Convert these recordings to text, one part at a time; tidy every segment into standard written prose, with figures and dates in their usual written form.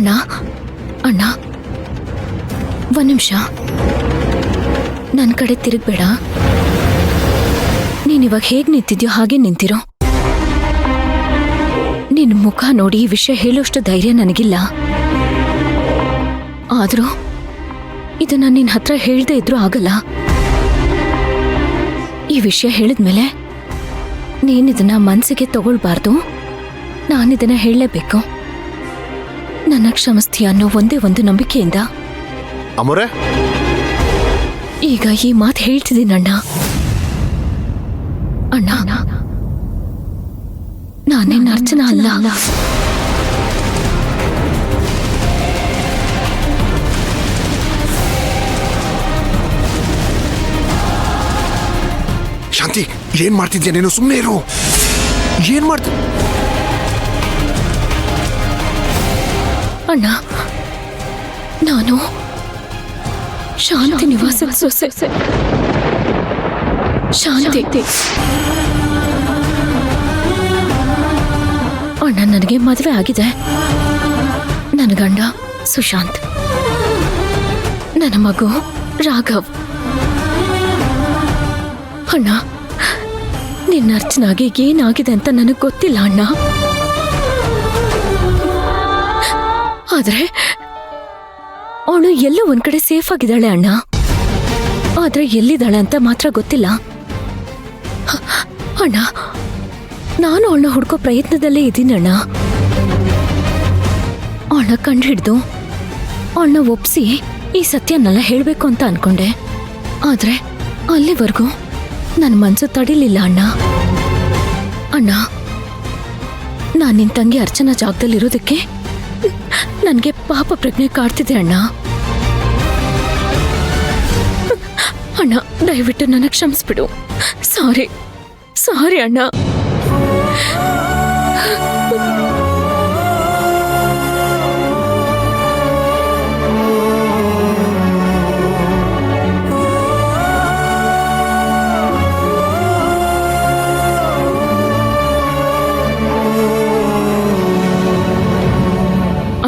ಅಣ್ಣ ಅಣ್ಣ ಒಂದ್ ನಿಮಿಷ ನನ್ನ ಕಡೆ ತಿರುಗ್ಬೇಡ. ನೀನಿವಾಗ ಹೇಗ್ ನಿಂತಿದ್ಯೋ ಹಾಗೆ ನಿಂತಿರೋ. ನಿನ್ ಮುಖ ನೋಡಿ ಈ ವಿಷಯ ಹೇಳೋಷ್ಟು ಧೈರ್ಯ ನನಗಿಲ್ಲ. ಆದ್ರೂ ಇದು ನಾನು ನಿನ್ನ ಹತ್ರ ಹೇಳ್ದೇ ಇದ್ರೂ ಆಗಲ್ಲ. ಈ ವಿಷಯ ಹೇಳಿದ್ಮೇಲೆ ನೀನಿದನ್ನ ಮನ್ಸಿಗೆ ತಗೊಳ್ಬಾರ್ದು. ನಾನಿದನ್ನ ಹೇಳಲೇಬೇಕು. ನನ್ನ ಕ್ಷಮಿಸ್ತೀಯ ಅನ್ನೋ ಒಂದೇ ಒಂದು ನಂಬಿಕೆಯಿಂದ ಅಮೋರೆ, ಈಗ ಈ ಮಾತು ಹೇಳ್ತಿದ್ದೀನಣ್ಣ. ಅಣ್ಣ, ನಾನೇನು ಅರ್ಚನಾ ಅಲ್ಲ. ಶಾಂತಿ, ಏನ್ ಮಾಡ್ತಿದ್ಯಾ ನೀನು? ಸುಮ್ಮನೆ ಇರು. ಏನ್ ಮಾಡ್ತ ಅಣ್ಣ, ನಾನು ಶಾಂತಿ ನಿವಾಸದ ಸೊಸೆ. ಶಾಂತಿ ಅಣ್ಣ, ನನಗೆ ಮದುವೆ ಆಗಿದೆ. ನನ್ನ ಗಂಡ ಸುಶಾಂತ್, ನನ್ನ ಮಗು ರಾಘವ್. ಅಣ್ಣ, ನಿನ್ನ ಅರ್ಚನಾಗೆ ಏನಾಗಿದೆ ಅಂತ ನನಗೆ ಗೊತ್ತಿಲ್ಲ ಅಣ್ಣ. ಆದ್ರೆ ಅವಳು ಎಲ್ಲೋ ಒಂದ್ ಕಡೆ ಸೇಫ್ ಆಗಿದ್ದಾಳೆ ಅಣ್ಣ. ಆದ್ರೆ ಎಲ್ಲಿದ್ದಾಳೆ ಅಂತ ಮಾತ್ರ ಗೊತ್ತಿಲ್ಲ ಅಣ್ಣ. ನಾನು ಅವಳನ್ನ ಹುಡ್ಕೋ ಪ್ರಯತ್ನದಲ್ಲೇ ಇದ್ದೀನಿ ಅಣ್ಣ. ಅವಳನ್ನ ಕಂಡುಹಿಡ್ದು ಅವಳನ್ನ ಒಪ್ಸಿ ಈ ಸತ್ಯನೆಲ್ಲ ಹೇಳ್ಬೇಕು ಅಂತ ಅನ್ಕೊಂಡೆ. ಆದ್ರೆ ಅಲ್ಲಿವರೆಗೂ ನನ್ನ ಮನ್ಸು ತಡಿಲಿಲ್ಲ ಅಣ್ಣ. ಅಣ್ಣ, ನಾನು ನಿನ್ ತಂಗಿ ಅರ್ಚನಾ ಜಾಗದಲ್ಲಿರೋದಕ್ಕೆ ನನಗೆ ಪಾಪ ಪ್ರಜ್ಞೆ ಕಾಡ್ತಿದೆ ಅಣ್ಣ. ಅಣ್ಣ, ದಯವಿಟ್ಟು ನನ್ನ ಕ್ಷಮಿಸ್ಬಿಡು. ಸಾರಿ ಸಾರಿ ಅಣ್ಣ.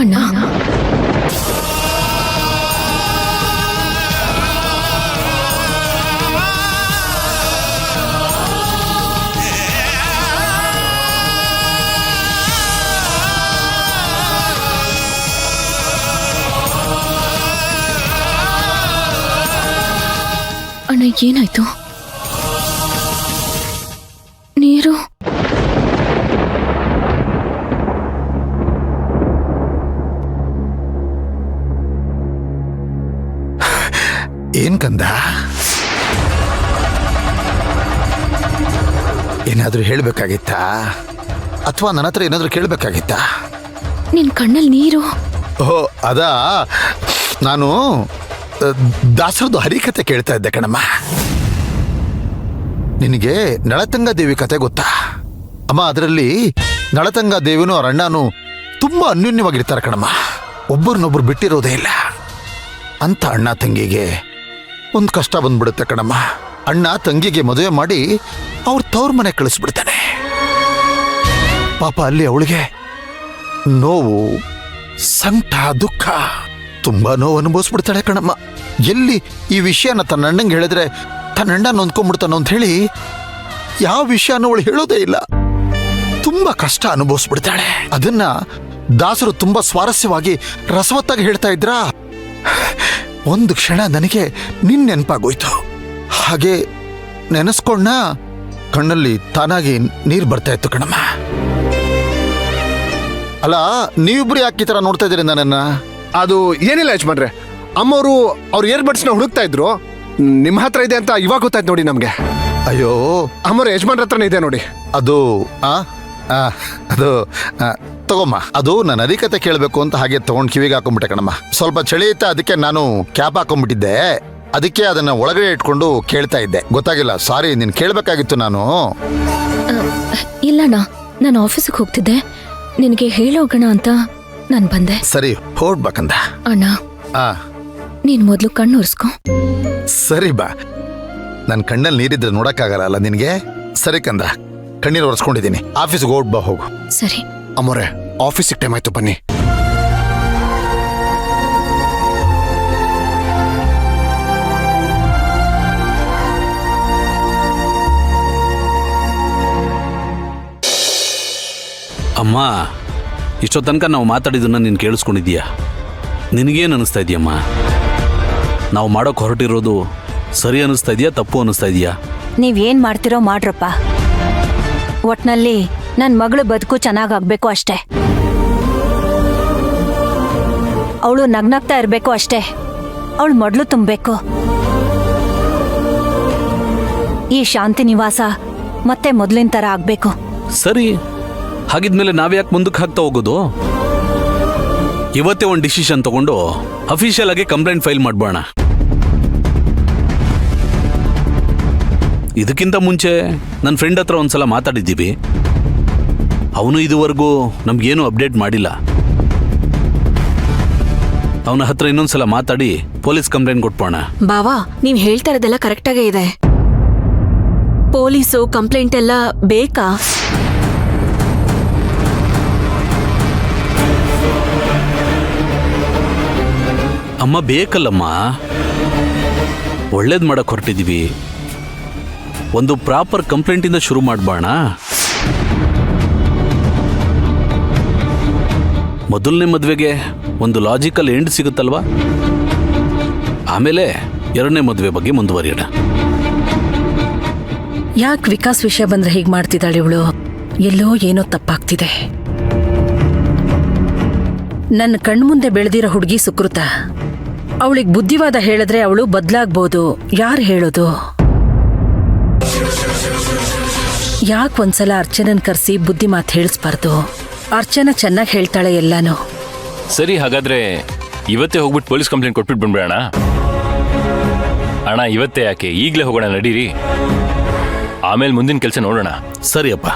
ಅಣ್ಣ, ಅಣ್ಣ, ಏನಾಯ್ತು? ನೀರು ಏನ್ ಕಂದ, ಏನಾದ್ರೂ ಹೇಳ್ಬೇಕಾಗಿತ್ತಾ ಅಥವಾ ನನ್ನ ಹತ್ರ ಏನಾದ್ರೂ ಕೇಳ್ಬೇಕಾಗಿತ್ತಾ? ನಿನ್ ಕಣ್ಣಲ್ಲಿ ನೀರು. ಓಹೋ, ಅದಾ, ನಾನು ದಾಸರದ್ದು ಹರಿಕತೆ ಕೇಳ್ತಾ ಇದ್ದೆ ಕಣಮ್ಮ. ನಿನಗೆ ನಳತಂಗ ದೇವಿ ಕತೆ ಗೊತ್ತಾ ಅಮ್ಮ? ಅದರಲ್ಲಿ ನಳತಂಗ ದೇವಿನೂ ಅವ್ರ ಅಣ್ಣನೂ ತುಂಬಾ ಅನ್ಯೋನ್ಯವಾಗಿರ್ತಾರೆ ಕಣಮ್ಮ. ಒಬ್ಬರನ್ನೊಬ್ರು ಬಿಟ್ಟಿರೋದೇ ಇಲ್ಲ. ಅಂತ ಅಣ್ಣ ತಂಗಿಗೆ ಒಂದು ಕಷ್ಟ ಬಂದ್ಬಿಡುತ್ತೆ ಕಣಮ್ಮ. ಅಣ್ಣ ತಂಗಿಗೆ ಮದುವೆ ಮಾಡಿ ಅವ್ರ ತವ್ರ ಮನೆ ಕಳಿಸ್ಬಿಡ್ತಾನೆ. ಪಾಪ ಅಲ್ಲಿ ಅವಳಿಗೆ ನೋವು, ಸಂಕಟ, ದುಃಖ, ತುಂಬಾ ನೋವು ಅನುಭವಿಸ್ಬಿಡ್ತಾಳೆ ಕಣಮ್ಮ. ಎಲ್ಲಿ ಈ ವಿಷಯನ ತನ್ನ ಅಣ್ಣಂಗೆ ಹೇಳಿದ್ರೆ ತನ್ನ ಅಣ್ಣ ನೊಂದ್ಕೊಂಡ್ಬಿಡ್ತಾನೋ ಅಂತ ಹೇಳಿ ಯಾವ ವಿಷಯನೂ ಅವಳು ಹೇಳೋದೇ ಇಲ್ಲ. ತುಂಬಾ ಕಷ್ಟ ಅನುಭವಿಸ್ಬಿಡ್ತಾಳೆ. ಅದನ್ನ ದಾಸರು ತುಂಬಾ ಸ್ವಾರಸ್ಯವಾಗಿ ರಸವತ್ತಾಗಿ ಹೇಳ್ತಾ ಇದ್ರ. ಒಂದು ಕ್ಷಣ ನನಗೆ ನಿನ್ ನೆನಪಾಗೋಯ್ತು. ಹಾಗೆ ನೆನೆಸ್ಕೊಂಡ ಕಣ್ಣಲ್ಲಿ ತಾನಾಗಿ ನೀರು ಬರ್ತಾ ಇತ್ತು ಕಣಮ್ಮ. ಅಲ್ಲ, ನೀವಿಬ್ರು ಯಾಕೆ ಈ ತರ ನೋಡ್ತಾ ಇದ್ದೀರಿ ನನ್ನನ್ನ? ಅದು ಏನಿಲ್ಲ ಯಜಮಾನ್ರೆ, ಅಮ್ಮವರು ಅವ್ರ ಏರ್ಬಡ್ಸ್ನ ಹುಡುಕ್ತಾ ಇದ್ರು. ನಿಮ್ಮ ಹತ್ರ ಇದೆ ಅಂತ ಇವಾಗ ಗೊತ್ತಾಯ್ತು ನೋಡಿ ನಮ್ಗೆ. ಅಯ್ಯೋ, ಅಮ್ಮವ್ರ ಯಜಮಾನ್ರ ಹತ್ರನೇ ಇದೆ ನೋಡಿ. ಅದು ಅದು ತಗೊಮ್ಮ. ಅದು ನಾನು ಹರಿಕತೆ ಕೇಳಬೇಕು ಅಂತ ಹಾಗೆ ತಗೊಂಡು ಕಿವಿಗೆ ಹಾಕೊಂಡ್ಬಿಟ್ಟೆ ಕಣಮ್ಮ. ಸ್ವಲ್ಪ ಚಳಿ ಇತ್ತ, ಅದಕ್ಕೆ ನಾನು ಕ್ಯಾಪ್ ಹಾಕೊಂಡ್ಬಿಟ್ಟಿದ್ದೆ. ಅದಕ್ಕೆ ಅದನ್ನ ಒಳಗಡೆ ಇಟ್ಕೊಂಡು ಕೇಳ್ತಾ ಇದ್ದೆ. ಗೊತ್ತಾಗಿಲ್ಲ, ಸಾರಿ. ನೀನ್ ಕೇಳ್ಬೇಕಾಗಿತ್ತು ನಾನು. ಇಲ್ಲಣ್ಣ, ನಾನು ಆಫೀಸಿಗೆ ಹೋಗ್ತಿದ್ದೆ. ನಿನಗೆ ಹೇಳೋಗೋಣ ಅಂತ ನಾನು ಬಂದೆ. ಸರಿ, ಹೊರಡ್ಬೇಕಂದ. ಅಣ್ಣ, ನೀನ್ ಮೊದ್ಲು ಕಣ್ಣು ಒರೆಸ್ಕೊ. ಸರಿ ಬಾ. ನನ್ನ ಕಣ್ಣಲ್ಲಿ ನೀರಿದ್ರೆ ನೋಡಕ್ಕಾಗಲ್ಲ ನಿನಗೆ. ಸರಿ ಕಂದ, ಕಣ್ಣೀರು ಒರೆಸ್ಕೊಂಡಿದ್ದೀನಿ. ಆಫೀಸ್ಗೆ ಹೊರಡ್ಬಾ, ಹೋಗು. ಸರಿ ಅಮ್ಮೋರೆ, ಆಫೀಸಿಗೆ ಟೈಮ್ ಆಯ್ತು, ಬನ್ನಿ. ಅಮ್ಮ ಇಷ್ಟೋ ತನಕ ನಾವು ಮಾತಾಡಿದ್ದನ್ನ ನೀನು ಕೇಳಿಸ್ಕೊಂಡಿದ್ದೀಯಾ? ನಿನಗೇನು ಅನ್ನಿಸ್ತಾ ಇದೆಯಮ್ಮ? ನಾವು ಮಾಡೋಕೆ ಹೊರಟಿರೋದು ಸರಿ ಅನ್ನಿಸ್ತಾ ಇದೆಯಾ ತಪ್ಪು ಅನ್ನಿಸ್ತಾ ಇದೆಯಾ? ನೀವೇನ್ ಮಾಡ್ತಿರೋ ಮಾಡ್ರಪ್ಪ. ಒಟ್ನಲ್ಲಿ ನನ್ ಮಗಳು ಬದುಕು ಚೆನ್ನಾಗಾಗ್ಬೇಕು ಅಷ್ಟೇ. ಅವಳು ನಗ್ನಗ್ತಾ ಇರ್ಬೇಕು ಅಷ್ಟೇ. ಅವಳು ಮೊಡ್ಲು ತುಂಬಬೇಕು. ಈ ಶಾಂತಿ ನಿವಾಸ ಮತ್ತೆ ಮೊದ್ಲಿನ ತರ ಆಗ್ಬೇಕು. ಸರಿ, ಹಾಗಿದ್ಮೇಲೆ ನಾವ್ಯಾಕೆ ಮುಂದಕ್ಕೆ ಹಾಕ್ತಾ ಹೋಗೋದು? ಇವತ್ತೇ ಒಂದು ಡಿಸಿಷನ್ ತಗೊಂಡು ಅಫಿಷಿಯಲ್ ಆಗಿ ಕಂಪ್ಲೇಂಟ್ ಫೈಲ್ ಮಾಡ್ಬೋಣ. ಇದಕ್ಕಿಂತ ಮುಂಚೆ ನನ್ನ ಫ್ರೆಂಡ್ ಹತ್ರ ಒಂದ್ಸಲ ಮಾತಾಡಿದ್ದೀವಿ. ಅವನು ಇದುವರೆಗೂ ನಮ್ಗೇನು ಅಪ್ಡೇಟ್ ಮಾಡಿಲ್ಲ. ಅವನ ಹತ್ರ ಇನ್ನೊಂದ್ಸಲ ಮಾತಾಡಿ ಪೊಲೀಸ್ ಕಂಪ್ಲೇಂಟ್ ಕೊಟ್ಬೋಣ. ಬಾವಾ, ನೀವ್ ಹೇಳ್ತಾ ಇರೋದೆಲ್ಲ ಕರೆಕ್ಟಾಗೇ ಇದೆ. ಪೊಲೀಸು ಕಂಪ್ಲೇಂಟ್ ಎಲ್ಲ ಬೇಕಾ? ಅಮ್ಮ ಬೇಕಲ್ಲಮ್ಮ, ಒಳ್ಳೇದು ಮಾಡಕ್ ಹೊರಟಿದೀವಿ. ಒಂದು ಪ್ರಾಪರ್ ಕಂಪ್ಲೇಂಟಿಂದ ಶುರು ಮಾಡ್ಬೋಣ. ಮೊದಲನೇ ಮದುವೆಗೆ ಒಂದು ಲಾಜಿಕಲ್ ಎಂಡ್ ಸಿಗುತ್ತಲ್ವಾ? ಆಮೇಲೆ ಎರಡನೇ ಮದುವೆ ಬಗ್ಗೆ ಮುಂದುವರಿಯೋಣ. ಯಾಕೆ ವಿಕಾಸ್ ವಿಷಯ ಬಂದ್ರೆ ಹೀಗೆ ಮಾಡ್ತಿದ್ದಾಳೆ ಇವಳು? ಎಲ್ಲೋ ಏನೋ ತಪ್ಪಾಗ್ತಿದೆ. ನನ್ನ ಕಣ್ಮುಂದೆ ಬೆಳೆದಿರೋ ಹುಡುಗಿ ಸುಕೃತ. ಅವಳಿಗೆ ಬುದ್ಧಿವಾದ ಹೇಳಿದ್ರೆ ಅವಳು ಬದಲಾಗ್ಬೋದು. ಯಾರು ಹೇಳೋದು? ಯಾಕೆ ಒಂದ್ಸಲ ಅರ್ಚನನ್ ಕರೆಸಿ ಬುದ್ಧಿ ಮಾತು ಹೇಳಿಸ್ಬಾರ್ದು? ಅರ್ಚನಾ ಚೆನ್ನಾಗಿ ಹೇಳ್ತಾಳೆ ಎಲ್ಲಾನು. ಸರಿ, ಹಾಗಾದ್ರೆ ಇವತ್ತೇ ಹೋಗ್ಬಿಟ್ಟು ಪೊಲೀಸ್ ಕಂಪ್ಲೇಂಟ್ ಕೊಟ್ಬಿಟ್ಟು ಬಂದ್ಬಿಡೋಣ. ಅಣ್ಣ, ಇವತ್ತೇ ಯಾಕೆ, ಈಗಲೇ ಹೋಗೋಣ, ನಡೀರಿ. ಆಮೇಲೆ ಮುಂದಿನ ಕೆಲಸ ನೋಡೋಣ. ಸರಿಯಪ್ಪ,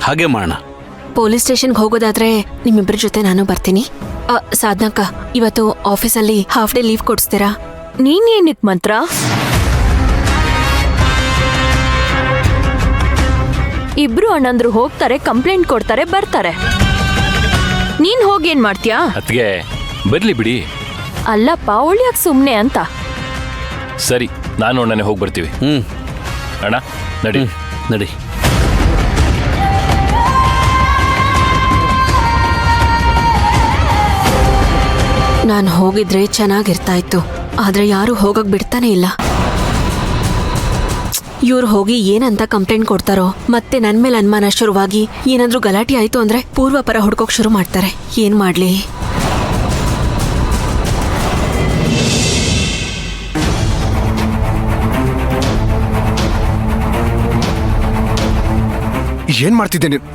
ಹಾಗೆ ಮಾಡೋಣ. ಪೊಲೀಸ್ ಸ್ಟೇಷನ್ಗೆ ಹೋಗೋದಾದ್ರೆ ನಿಮ್ಮಿಬ್ಬರ ಜೊತೆ ನಾನು ಬರ್ತೀನಿ. ಸಾಧನಕ್ಕ, ಇವತ್ತು ಆಫೀಸಲ್ಲಿ ಹಾಫ್ ಡೇ ಲೀವ್ ಕೊಡಿಸ್ತೀರಾ? ನೀನೇನಕ್ ಮಂತ್ರ? ಇಬ್ರು ಅಣ್ಣಂದ್ರು ಹೋಗ್ತಾರೆ, ಕಂಪ್ಲೇಂಟ್ ಕೊಡ್ತಾರೆ, ಬರ್ತಾರೆ. ನೀನ್ ಹೋಗಿ ಏನ್ ಮಾಡ್ತೀಯಾ? ಅತ್ಗೆ ಬರ್ಲಿ ಬಿಡಿ. ಅಲ್ಲಪ್ಪ, ಒಳ್ಯಾಕ್ ಸುಮ್ನೆ ಅಂತ. ಸರಿ, ನಾನು ಅಣ್ಣನೇ ಹೋಗಿ ಬರ್ತೀವಿ. ಅಣ್ಣ ನಡಿ. ನಡಿ. ನಾನು ಹೋಗಿದ್ರೆ ಚೆನ್ನಾಗಿರ್ತಾ ಇತ್ತು, ಆದ್ರೆ ಯಾರು ಹೋಗಕ್ ಬಿಡ್ತಾನೆ ಇಲ್ಲ. ಇವ್ರು ಹೋಗಿ ಏನಂತ ಕಂಪ್ಲೇಂಟ್ ಕೊಡ್ತಾರೋ, ಮತ್ತೆ ನನ್ ಮೇಲೆ ಅನುಮಾನ ಶುರುವಾಗಿ ಏನಾದ್ರೂ ಗಲಾಟೆ ಆಯ್ತು ಅಂದ್ರೆ ಪೂರ್ವ ಪರ ಹುಡ್ಕೋಕ್ ಶುರು ಮಾಡ್ತಾರೆ. ಏನ್ ಮಾಡ್ಲಿ? ಏನ್ ಮಾಡ್ತಿದ್ದೆ ನೀನು?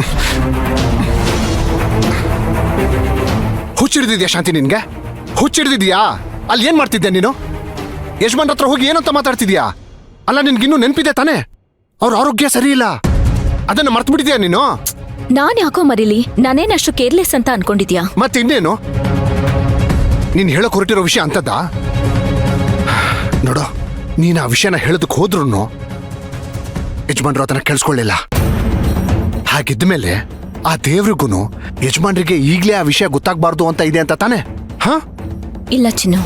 ಹುಚ್ಚಿಡ್ದಿದ್ಯಾ ಶಾಂತಿ? ನಿನ್ಗೆ ಹುಚ್ಚಿಡ್ದಿದ್ಯಾ? ಅಲ್ಲಿ ಏನ್ ಮಾಡ್ತಿದ್ದೆ ನೀನು? ಯಜಮಾನ್ರ ಹತ್ರ ಹೋಗಿ ಏನಂತ ಮಾತಾಡ್ತಿದ್ಯಾ? ಅಲ್ಲ, ನಿನ್ಗಿನ್ನೂ ನೆನ್ಪಿದೆ ತಾನೆ? ಅವ್ರ ಆರೋಗ್ಯ ಸರಿ ಇಲ್ಲ, ಅದನ್ನ ಮರ್ತು ಬಿಟ್ಟಿದ್ಯಾ ನೀನು? ನಾನ್ ಯಾಕೋ ಮರಿಲಿ? ನಾನೇನಷ್ಟು ಕೇರ್ಲೆಸ್ ಅಂತ ಅನ್ಕೊಂಡಿದ್ಯಾ? ಮತ್ತೆ ಇನ್ನೇನು? ನೀನ್ ಹೇಳಕ್ ಹೊರಟಿರೋ ವಿಷಯ ಅಂತದ್ದಾ? ನೋಡು, ನೀನ್ ಆ ವಿಷಯನ ಹೇಳೋದಕ್ಕೆ ಹೋದ್ರೂ ಯಜಮಾನ್ರು ಅದನ್ನ ಕೇಳಿಸ್ಕೊಳ್ಳಿಲ್ಲ. ಹಾಗಿದ್ಮೇಲೆ ಆ ದೇವ್ರಿಗೂ ಯಜಮಾನ್ರಿಗೆ ಈಗ್ಲೇ ಆ ವಿಷಯ ಗೊತ್ತಾಗ್ಬಾರ್ದು ಅಂತ ಇದೆ ಅಂತ ತಾನೆ? ಹಾ, ಇಲ್ಲ ಚಿನ್ನು,